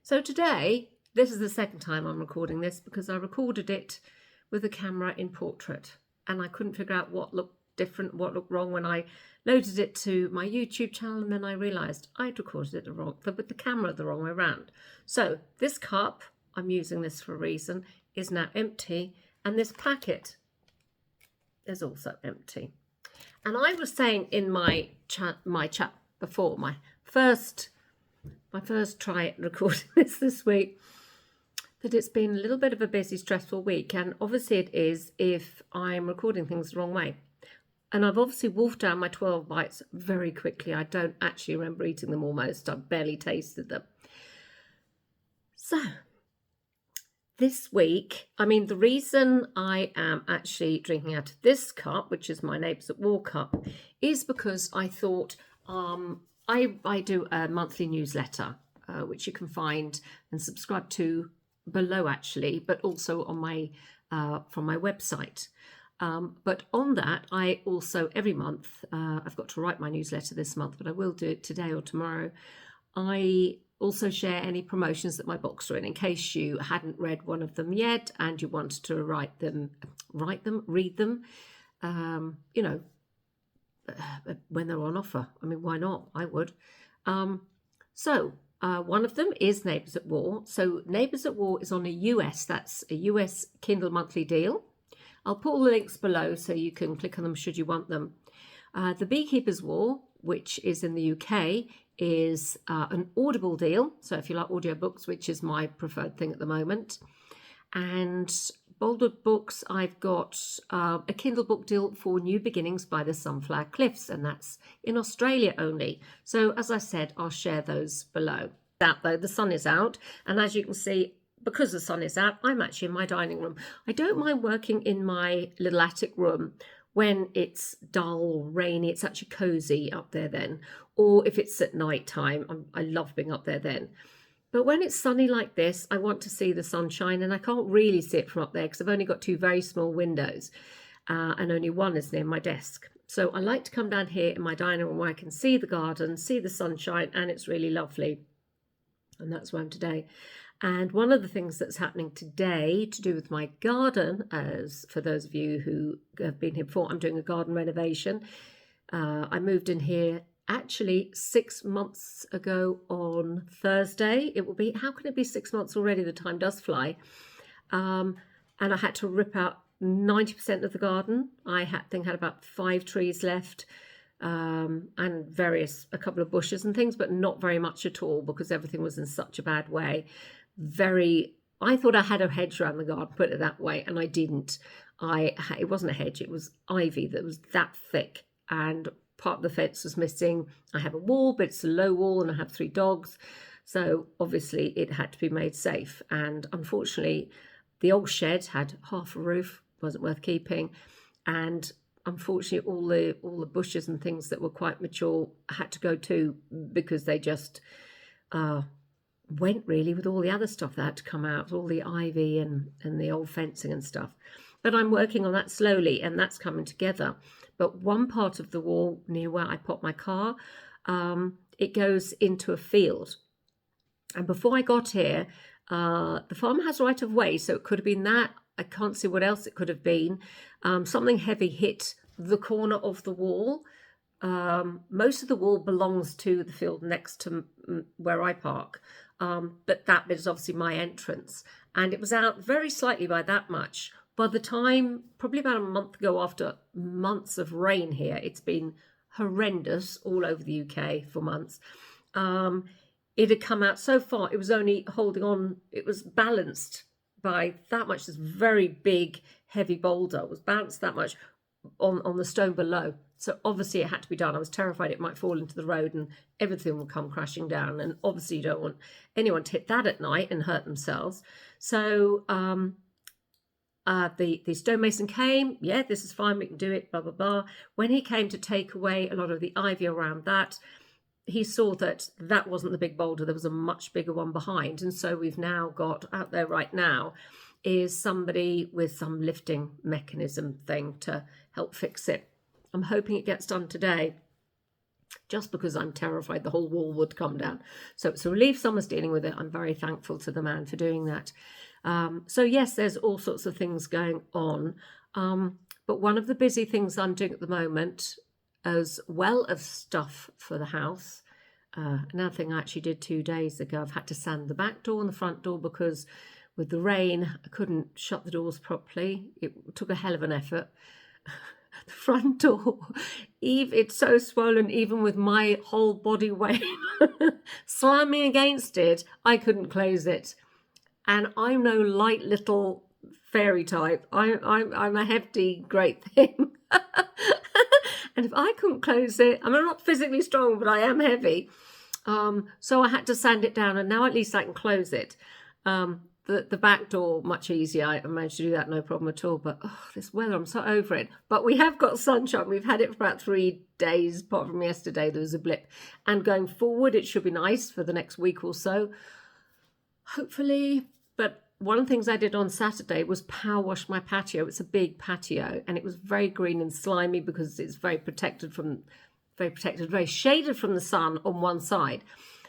So today, this is the second time I'm recording this because I recorded it with the camera in portrait and I couldn't figure out what looked different, what looked wrong when I loaded it to my YouTube channel, and then I realised I'd recorded it with the camera the wrong way around. So this cup, I'm using this for a reason, is now empty, and this packet is also empty. And I was saying in my chat before, my first try at recording this week, that it's been a little bit of a busy, stressful week. And obviously it is if I'm recording things the wrong way. And I've obviously wolfed down my 12 bites very quickly. I don't actually remember eating them almost. I've barely tasted them. So this week, the reason I am actually drinking out of this cup, which is my Neighbours at War cup, is because I thought I do a monthly newsletter, which you can find and subscribe to below actually, but also on my from my website. But on that, I also every month, I've got to write my newsletter this month, but I will do it today or tomorrow. I also share any promotions that my books are in case you hadn't read one of them yet and you wanted to read them, when they're on offer. Why not? I would. One of them is Neighbours at War. So Neighbours at War is on that's a US Kindle monthly deal. I'll put all the links below so you can click on them should you want them. The Beekeeper's War, which is in the UK, is an Audible deal. So if you like audiobooks, which is my preferred thing at the moment. And Boldwood Books, I've got a Kindle book deal for New Beginnings by the Sunflower Cliffs, and that's in Australia only. So as I said, I'll share those below. That though, the sun is out, and as you can see, because the sun is out, I'm actually in my dining room. I don't mind working in my little attic room when it's dull, rainy. It's actually cosy up there then. Or if it's at night time, I love being up there then. But when it's sunny like this, I want to see the sunshine, and I can't really see it from up there because I've only got two very small windows and only one is near my desk. So I like to come down here in my dining room where I can see the garden, see the sunshine, and it's really lovely. And that's where I'm today. And one of the things that's happening today to do with my garden, as for those of you who have been here before, I'm doing a garden renovation. I moved in here actually 6 months ago on Thursday. It will be, how can it be 6 months already? The time does fly. And I had to rip out 90% of the garden. I had about 5 trees left. And a couple of bushes and things, but not very much at all because everything was in such a bad way. I thought I had a hedge around the garden, put it that way, and I didn't. It wasn't a hedge, it was ivy that was that thick, and part of the fence was missing. I have a wall, but it's a low wall, and I have 3 dogs, so obviously it had to be made safe. And unfortunately, the old shed had half a roof, wasn't worth keeping, and unfortunately all the bushes and things that were quite mature had to go too because they just went really with all the other stuff that had to come out, all the ivy and the old fencing and stuff. But I'm working on that slowly, and that's coming together. But one part of the wall near where I park my car, it goes into a field. And before I got here, the farm has right of way, so it could have been that. I can't see what else it could have been. Something heavy hit the corner of the wall. Most of the wall belongs to the field next to where I park. But that bit is obviously my entrance. And it was out very slightly by that much. By the time, probably about a month ago, after months of rain here, it's been horrendous all over the UK for months. It had come out so far, it was only holding on, it was balanced by that much. This very big, heavy boulder was balanced that much on the stone below. So obviously it had to be done. I was terrified it might fall into the road and everything will come crashing down. And obviously you don't want anyone to hit that at night and hurt themselves. So the stonemason came, yeah, this is fine, we can do it, blah, blah, blah. When he came to take away a lot of the ivy around that, he saw that that wasn't the big boulder, there was a much bigger one behind. And so we've now got out there right now is somebody with some lifting mechanism thing to help fix it. I'm hoping it gets done today. just because I'm terrified the whole wall would come down. So it's a relief someone's dealing with it. I'm very thankful to the man for doing that. So yes, there's all sorts of things going on. But one of the busy things I'm doing at the moment, as well as stuff for the house, another thing I actually did 2 days ago, I've had to sand the back door and the front door because with the rain, I couldn't shut the doors properly. It took a hell of an effort. The front door, it's so swollen, even with my whole body weight slamming against it, I couldn't close it. And I'm no light little fairy type. I'm a hefty, great thing. And if I couldn't close it, I'm not physically strong, but I am heavy. So I had to sand it down, and now at least I can close it. The back door, much easier. I managed to do that, no problem at all. But this weather, I'm so over it. But we have got sunshine. We've had it for about 3 days, apart from yesterday. There was a blip. And going forward, it should be nice for the next week or so, hopefully. But one of the things I did on Saturday was power wash my patio. It's a big patio, and it was very green and slimy because it's very shaded from the sun on one side.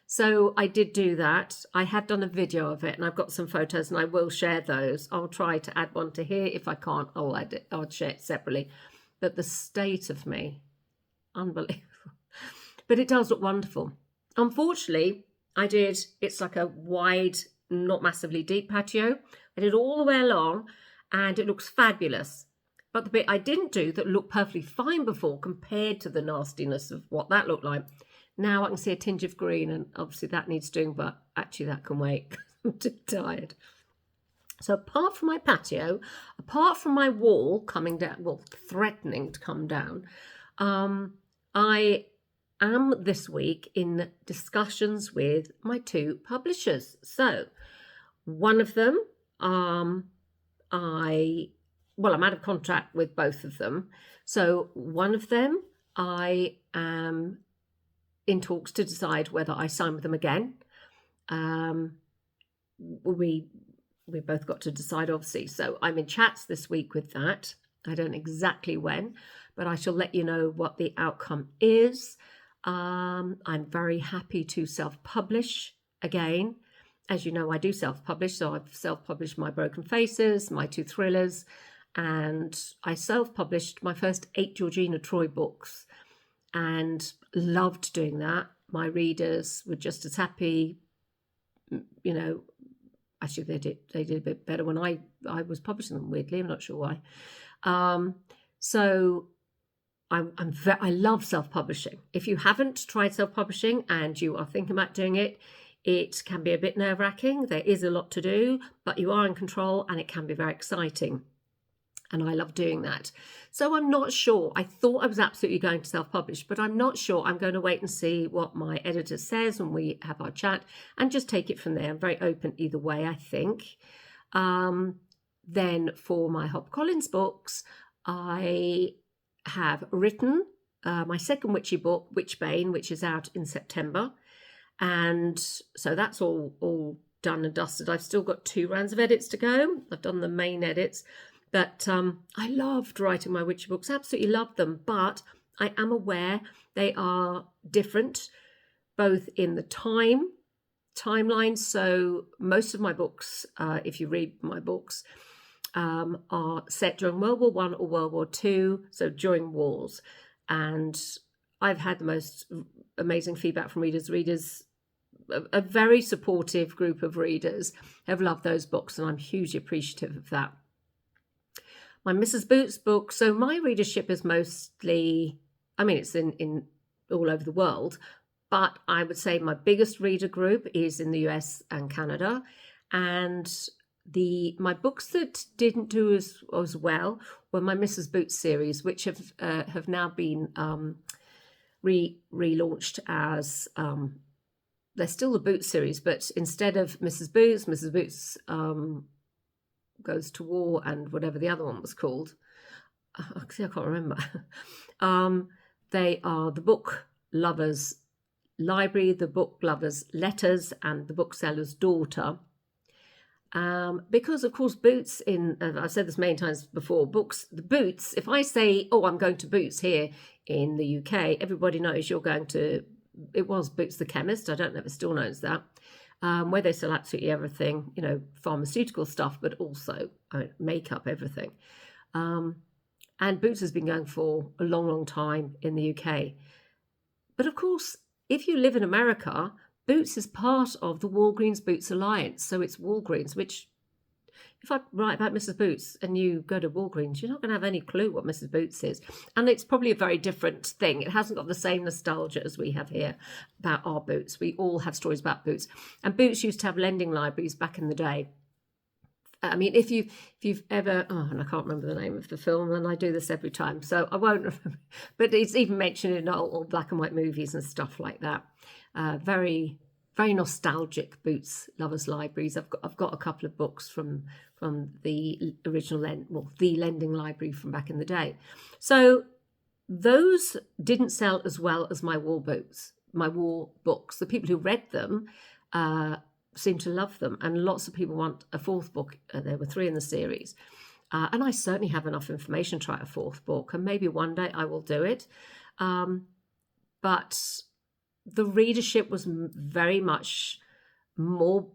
So I did do that. I have done a video of it, and I've got some photos, and I will share those. I'll try to add one to here. If I can't, I'll share it separately. But the state of me, unbelievable. But it does look wonderful. Unfortunately, it's like a wide, not massively deep patio. I did all the way along, and it looks fabulous. But the bit I didn't do that looked perfectly fine before, compared to the nastiness of what that looked like, now I can see a tinge of green, and obviously that needs doing, but actually that can wait. I'm too tired. So apart from my patio, apart from my wall coming down, well, threatening to come down, I am this week in discussions with my 2 publishers. So one of them, I'm out of contract with both of them. So one of them, I am in talks to decide whether I sign with them again. We both got to decide, obviously. So I'm in chats this week with that. I don't know exactly when, but I shall let you know what the outcome is. I'm very happy to self-publish again. As you know, I do self-publish. So I've self-published my Broken Faces, my 2 thrillers, and I self-published my first 8 Georgina Troy books, and loved doing that. My readers were just as happy. Actually they did a bit better when I was publishing them, weirdly. I'm not sure why. So I love self-publishing. If you haven't tried self-publishing and you are thinking about doing it, it can be a bit nerve-wracking. There is a lot to do, but you are in control, and it can be very exciting. And I love doing that. So I'm not sure. I thought I was absolutely going to self-publish, but I'm not sure. I'm going to wait and see what my editor says when we have our chat, and just take it from there. I'm very open either way, I think. Then for my HarperCollins books, I have written my second witchy book, Witchbane, which is out in September. And so that's all done and dusted. I've still got 2 rounds of edits to go. I've done the main edits. But I loved writing my witchy books, absolutely loved them. But I am aware they are different, both in the timeline. So most of my books, if you read my books, are set during World War I or World War II, so during wars. And I've had the most amazing feedback from readers. A very supportive group of readers have loved those books, and I'm hugely appreciative of that. My Mrs. Boots book, so my readership is mostly, it's in all over the world, but I would say my biggest reader group is in the US and Canada. And my books that didn't do as well were my Mrs. Boots series, which have now been relaunched as, they're still the Boots series, but instead of Mrs. Boots Goes to War, and whatever the other one was called. Actually, I can't remember. They are the Book Lovers Library, the Book Lovers Letters, and the Bookseller's Daughter. Because, of course, Boots, I've said this many times before, the Boots, if I say, I'm going to Boots here in the UK, everybody knows you're going to, it was Boots the Chemist, I don't know if it still knows that, where they sell absolutely everything, pharmaceutical stuff, but also makeup, everything. And Boots has been going for a long, long time in the UK. But of course, if you live in America, Boots is part of the Walgreens Boots Alliance. So it's Walgreens, which, if I write about Mrs. Boots and you go to Walgreens, you're not going to have any clue what Mrs. Boots is. And it's probably a very different thing. It hasn't got the same nostalgia as we have here about our Boots. We all have stories about Boots. And Boots used to have lending libraries back in the day. I mean, if you've ever, and I can't remember the name of the film, and I do this every time, so I won't remember, but it's even mentioned in old black and white movies and stuff like that. Very, very nostalgic Boots lovers libraries. I've got a couple of books from the original, the lending library from back in the day. So those didn't sell as well as my war books. The people who read them seem to love them, and lots of people want a fourth book. There were 3 in the series, and I certainly have enough information to write a 4th book, and maybe one day I will do it. But the readership was very much more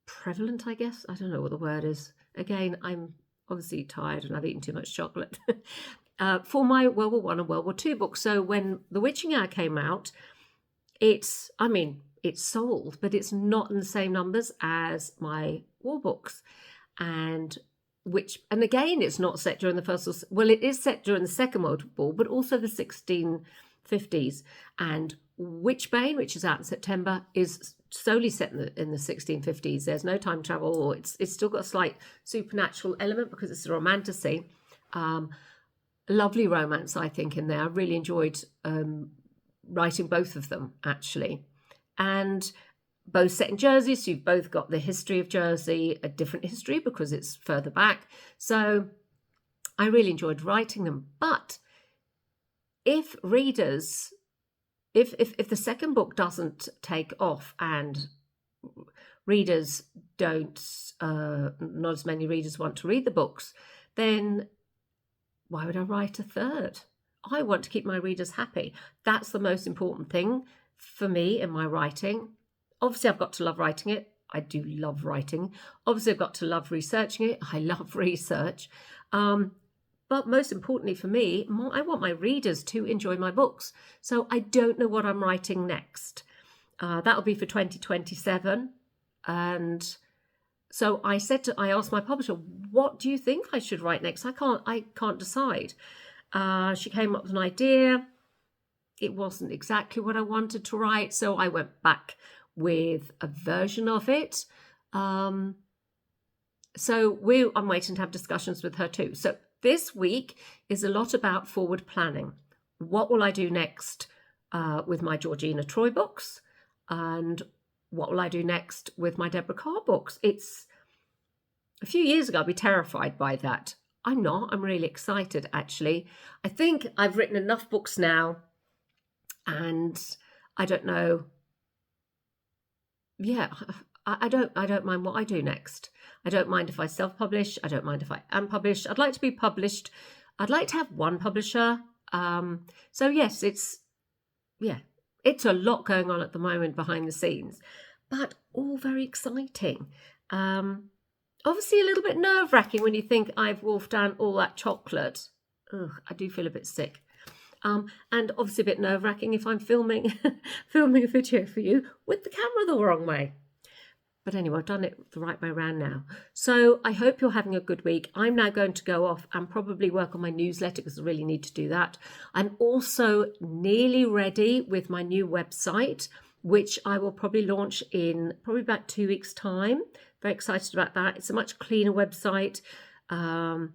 prevalent, I guess. I don't know what the word is. Again, I'm obviously tired and I've eaten too much chocolate. For my World War I and World War II books. So when The Witching Hour came out, it's sold, but it's not in the same numbers as my war books. And again, it's not set during the First, it is set during the Second World War, but also the 1650s. And Witchbane, which is out in September, is solely set in the 1650s. There's no time travel, or it's still got a slight supernatural element because it's a romantasy. Lovely romance, I think, in there. I really enjoyed writing both of them, actually. And both set in Jersey, so you've both got the history of Jersey, a different history because it's further back. So I really enjoyed writing them. But if readers, if the second book doesn't take off and readers don't, not as many readers want to read the books, then why would I write a third? I want to keep my readers happy. That's the most important thing for me in my writing. Obviously, I've got to love writing it. I do love writing. Obviously, I've got to love researching it. I love research. But most importantly for me, I want my readers to enjoy my books. So I don't know what I'm writing next. That'll be for 2027. And so I asked my publisher, what do you think I should write next? I can't decide. She came up with an idea. It wasn't exactly what I wanted to write, so I went back with a version of it. So I'm waiting to have discussions with her too. So this week is a lot about forward planning. What will I do next with my Georgina Troy books? And what will I do next with my Deborah Carr books? It's a few years ago, I'd be terrified by that. I'm not. I'm really excited, actually. I think I've written enough books now, and I don't know. Yeah, I don't mind what I do next. I don't mind if I self-publish. I don't mind if I am published. I'd like to be published. I'd like to have one publisher. So yes, it's a lot going on at the moment behind the scenes, but all very exciting. Obviously a little bit nerve-wracking when you think I've wolfed down all that chocolate. Ugh, I do feel a bit sick. And obviously a bit nerve-wracking if I'm filming a video for you with the camera the wrong way. But anyway, I've done it the right way around now. So I hope you're having a good week. I'm now going to go off and probably work on my newsletter because I really need to do that. I'm also nearly ready with my new website, which I will probably launch in probably about 2 weeks' time. Very excited about that. It's a much cleaner website. I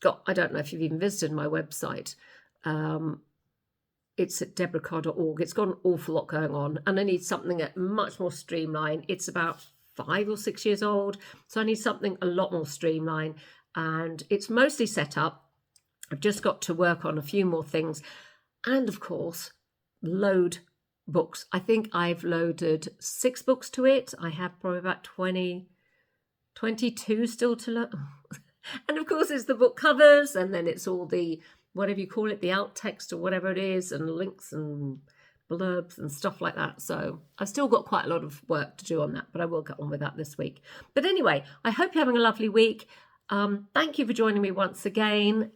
don't know if you've even visited my website. It's at deborahcarr.org. It's got an awful lot going on, and I need something that much more streamlined. It's about 5 or 6 years old, so I need something a lot more streamlined, and it's mostly set up. I've just got to work on a few more things, and of course, load books. I think I've loaded 6 books to it. I have probably about 22 still to load. And of course, it's the book covers, and then it's all the whatever you call it, the alt text or whatever it is, and links and blurbs and stuff like that. So I've still got quite a lot of work to do on that, but I will get on with that this week. But anyway, I hope you're having a lovely week. Thank you for joining me once again.